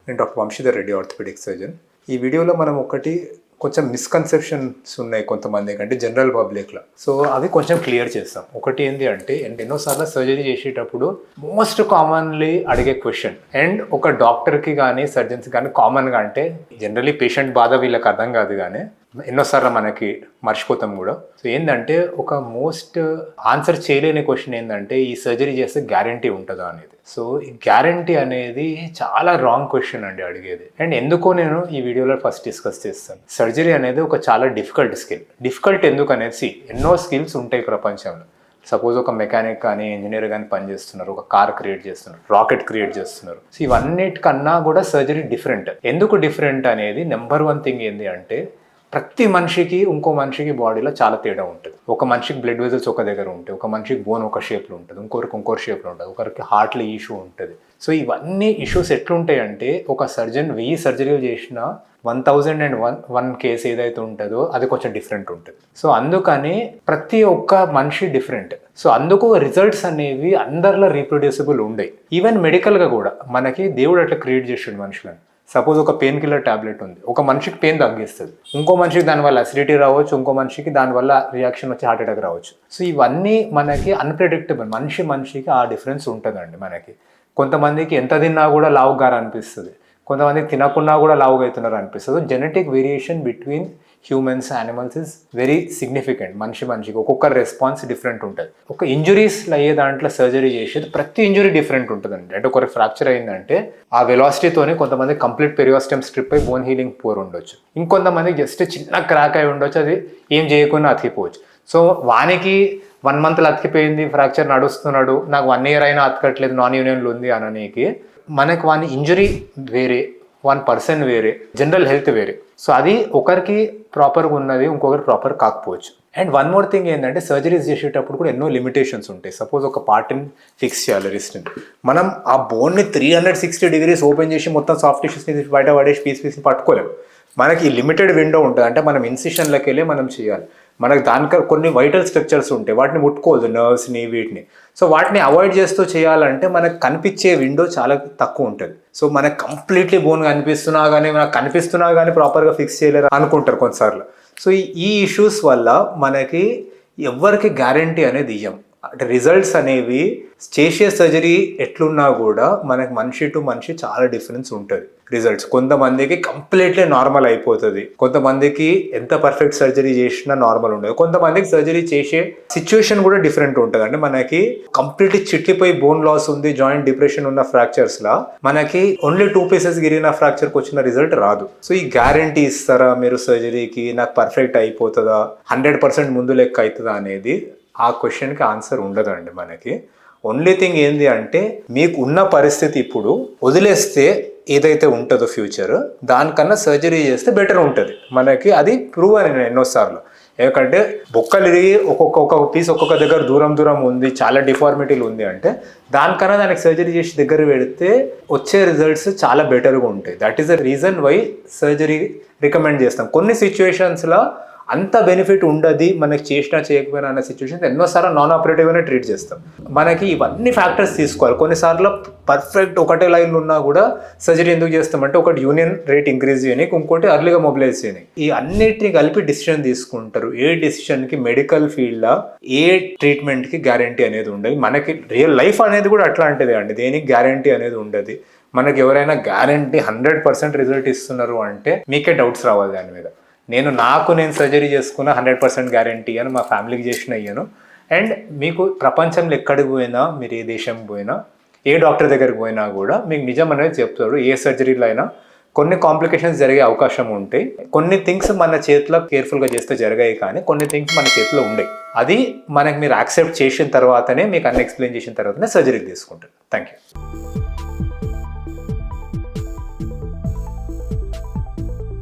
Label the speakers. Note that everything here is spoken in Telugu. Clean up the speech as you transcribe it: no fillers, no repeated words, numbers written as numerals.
Speaker 1: నేను doctor Vamshidhar Reddy, orthopaedic surgeon. ఈ వీడియోలో మనం కొంచెం మిస్కన్సెప్షన్స్ ఉన్నాయి కొంతమందికి, అంటే జనరల్ పబ్లిక్లో. సో అవి కొంచెం క్లియర్ చేస్తాం. ఒకటి ఏంటి అంటే, ఎన్నోసార్లు సర్జరీ చేసేటప్పుడు మోస్ట్ కామన్లీ అడిగే క్వశ్చన్, అండ్ ఒక డాక్టర్కి కానీ సర్జన్స్కి కానీ కామన్గా, అంటే జనరలీ పేషెంట్ బాధ వీళ్ళకి అర్థం కాదు కానీ ఎన్నోసార్లు మనకి మర్చిపోతాం కూడా. సో ఏంటంటే, ఒక మోస్ట్ ఆన్సర్ చేయలేని క్వశ్చన్ ఏంటంటే, ఈ సర్జరీ చేస్తే గ్యారంటీ ఉంటుందా అనేది. సో ఈ గ్యారంటీ అనేది చాలా రాంగ్ క్వశ్చన్ అండి అడిగేది. అండ్ ఎందుకో నేను ఈ వీడియోలో ఫస్ట్ డిస్కస్ చేస్తాను. సర్జరీ అనేది ఒక చాలా డిఫికల్ట్ స్కిల్. డిఫికల్ట్ ఎందుకు అనేది, ఎన్నో స్కిల్స్ ఉంటాయి ప్రపంచంలో. సపోజ్ ఒక మెకానిక్ కానీ ఇంజనీర్ కానీ పనిచేస్తున్నారు, ఒక కార్ క్రియేట్ చేస్తున్నారు, రాకెట్ క్రియేట్ చేస్తున్నారు. సో ఇవన్నిటికన్నా కూడా సర్జరీ డిఫరెంట్. ఎందుకు డిఫరెంట్ అనేది నెంబర్ 1 థింగ్ ఏంటి అంటే, ప్రతి మనిషికి ఇంకో మనిషికి బాడీలో చాలా తేడా ఉంటుంది. ఒక మనిషికి బ్లడ్ వెజల్స్ ఒక దగ్గర ఉంటాయి, ఒక మనిషికి బోన్ ఒక షేప్లో ఉంటుంది, ఇంకోటి షేప్లో ఉంటుంది, ఒకరికి హార్ట్లో ఇష్యూ ఉంటుంది. సో ఇవన్నీ ఇష్యూస్ ఎట్లుంటాయి అంటే, ఒక సర్జన్ 1000 సర్జరీలు చేసినా 1001 కేసు ఏదైతే ఉంటుందో అది కొంచెం డిఫరెంట్ ఉంటుంది. సో అందుకని ప్రతి ఒక్క మనిషి డిఫరెంట్. సో అందుకు రిజల్ట్స్ అనేవి అందరిలో రీప్రొడ్యూసిబుల్ ఉండవు. ఈవెన్ మెడికల్గా కూడా మనకి దేవుడు అట్లా క్రియేట్ చేసాడు మనుషులను. సపోజ్ ఒక పెయిన్ కిల్లర్ ట్యాబ్లెట్ ఉంది, ఒక మనిషికి పెయిన్ తగ్గిస్తుంది, ఇంకో మనిషికి దానివల్ల అసిడిటీ రావచ్చు, ఇంకో మనిషికి దానివల్ల రియాక్షన్ వచ్చి హార్ట్ అటాక్ రావచ్చు. సో ఇవన్నీ మనకి అన్ప్రెడిక్టబుల్. మనిషికి ఆ డిఫరెన్స్ ఉంటుందండి మనకి. కొంతమందికి ఎంత తిన్నా కూడా లావుగా అనిపిస్తుంది, కొంతమందికి తినకున్నా కూడా లావుగా అవుతున్నారు అనిపిస్తుంది. Genetic variation between humans, animals is very significant. మనిషికి ఒక్కొక్క రెస్పాన్స్ డిఫరెంట్ ఉంటుంది. ఒక ఇంజురీస్లో అయ్యే దాంట్లో సర్జరీ చేసేది ప్రతి ఇంజురీ డిఫరెంట్ ఉంటుందండి. అంటే ఒకరికి ఫ్రాక్చర్ అయిందంటే ఆ వెలాసిటీతోనే కొంతమంది కంప్లీట్ పెరియోస్టెమ్ స్ట్రిప్ అయి బోన్ హీలింగ్ పోర్ ఉండొచ్చు, ఇంకొంతమందికి జస్ట్ చిన్న క్రాక్ అయి ఉండొచ్చు, అది ఏం చేయకుండా అతికిపోవచ్చు. సో వానికి 1 month అతికిపోయింది, ఫ్రాక్చర్ నడుస్తున్నాడు, నాకు 1 year అయినా అతకట్లేదు, నాన్ యూనియన్లో ఉంది అనడానికి, మనకి వాని ఇంజురీ వేరే, 1 వేరే, జనరల్ హెల్త్ వేరే. సో అది ఒకరికి ప్రాపర్గా ఉన్నది, ఇంకొకరికి ప్రాపర్ కాకపోవచ్చు. అండ్ 1 more థింగ్ ఏంటంటే, సర్జరీస్ చేసేటప్పుడు కూడా ఎన్నో లిమిటేషన్స్ ఉంటాయి. సపోజ్ ఒక పార్ట్ని ఫిక్స్ చేయాలి, రిస్ట్ని, మనం ఆ బోన్ని 360 degrees ఓపెన్ చేసి మొత్తం సాఫ్ట్ టిష్యూస్ని బయట పడేసి పీస్ని పట్టుకోలేము. మనకి లిమిటెడ్ విండో ఉంటుంది, అంటే మనం ఇన్సిషన్లోకి వెళ్ళి మనం చేయాలి. మనకు దానికి కొన్ని వైటల్ స్ట్రక్చర్స్ ఉంటాయి, వాటిని ముట్టుకోవద్దు, నర్వ్స్ని వీటిని. సో వాటిని అవాయిడ్ చేస్తూ చేయాలంటే మనకు కనిపించే విండో చాలా తక్కువ ఉంటుంది. సో మనకు కంప్లీట్లీ బోన్ కనిపిస్తున్నా కానీ ప్రాపర్గా ఫిక్స్ చేయలేరు అనుకుంటారు కొన్నిసార్లు. సో ఈ ఇష్యూస్ వల్ల మనకి ఎవరికి గ్యారంటీ అనేది ఇయ్యం. అంటే రిజల్ట్స్ అనేవి చేసే సర్జరీ ఎట్లున్నా కూడా మనకి మనిషి టు మనిషి చాలా డిఫరెన్స్ ఉంటుంది రిజల్ట్స్. కొంతమందికి కంప్లీట్లీ నార్మల్ అయిపోతుంది, కొంతమందికి ఎంత పర్ఫెక్ట్ సర్జరీ చేసినా నార్మల్ ఉండదు, కొంతమందికి సర్జరీ చేసే సిచ్యువేషన్ కూడా డిఫరెంట్ ఉంటుంది. అంటే మనకి కంప్లీట్లీ చిట్లిపోయి బోన్ లాస్ ఉంది, జాయింట్ డిప్రెషన్ ఉన్న ఫ్రాక్చర్స్లా మనకి ఓన్లీ 2 pieces గిరిగిన ఫ్రాక్చర్కి వచ్చిన రిజల్ట్ రాదు. సో ఈ గ్యారంటీ ఇస్తారా మీరు సర్జరీకి, నాకు పర్ఫెక్ట్ అయిపోతుందా, 100% ముందు లెక్క అవుతుందా అనేది, ఆ క్వశ్చన్కి ఆన్సర్ ఉండదండి మనకి. ఓన్లీ థింగ్ ఏంటి అంటే, మీకు ఉన్న పరిస్థితి ఇప్పుడు వదిలేస్తే ఏదైతే ఉంటుందో ఫ్యూచర్, దానికన్నా సర్జరీ చేస్తే బెటర్ ఉంటుంది మనకి. అది ప్రూవ్ అని నేను ఎన్నోసార్లు. ఎందుకంటే బొక్కలు ఇరిగి ఒక్కొక్క పీస్ ఒక్కొక్క దగ్గర దూరం ఉంది, చాలా డిఫార్మిటీలు ఉంది అంటే, దానికన్నా దానికి సర్జరీ చేసి దగ్గర పెడితే వచ్చే రిజల్ట్స్ చాలా బెటర్గా ఉంటాయి. That is the reason why surgery recommend చేస్తాం. కొన్ని సిచ్యువేషన్స్లో అంత బెనిఫిట్ ఉండదు, మనకి చేసినా చేయకపోయినా అన్న సిచ్యువేషన్స్ ఎన్నోసార్లు నాన్ ఆపరేటివ్గానే ట్రీట్ చేస్తాం. మనకి ఇవన్నీ ఫ్యాక్టర్స్ తీసుకోవాలి. కొన్నిసార్లు పర్ఫెక్ట్ ఒకటే లైన్లో ఉన్నా కూడా సర్జరీ ఎందుకు చేస్తామంటే, ఒకటి యూనియన్ రేట్ ఇంక్రీజ్ చేయడానికి, ఇంకోటి అర్లీగా మొబిలైజ్ చేయడానికి. ఈ అన్నిటిని కలిపి డిసిషన్ తీసుకుంటారు. ఏ డిసిషన్కి మెడికల్ ఫీల్డ్లో ఏ ట్రీట్మెంట్కి గ్యారంటీ అనేది ఉండదు. మనకి రియల్ లైఫ్ అనేది కూడా అట్లాంటిదే అండి, దేనికి గ్యారంటీ అనేది ఉండదు. మనకి ఎవరైనా గ్యారంటీ 100% రిజల్ట్ ఇస్తున్నారు అంటే మీకే డౌట్స్ రావాలి దాని మీద. నేను సర్జరీ చేసుకున్న 100% గ్యారంటీ అని మా ఫ్యామిలీకి చేసిన అయ్యాను. అండ్ మీకు ప్రపంచంలో ఎక్కడికి పోయినా, మీరు ఏ దేశం పోయినా, ఏ డాక్టర్ దగ్గరికి పోయినా కూడా మీకు నిజం అనేది చెప్తాడు. ఏ సర్జరీలో అయినా కొన్ని కాంప్లికేషన్స్ జరిగే అవకాశం ఉంటాయి. కొన్ని థింగ్స్ మన చేతిలో కేర్ఫుల్గా చేస్తే జరిగాయి, కానీ కొన్ని థింగ్స్ మన చేతిలో ఉండవు. అది మనకి మీరు యాక్సెప్ట్ చేసిన తర్వాతనే, మీకు అన్ని ఎక్స్ప్లెయిన్ చేసిన తర్వాతనే సర్జరీ తీసుకుంటారు. Thank you.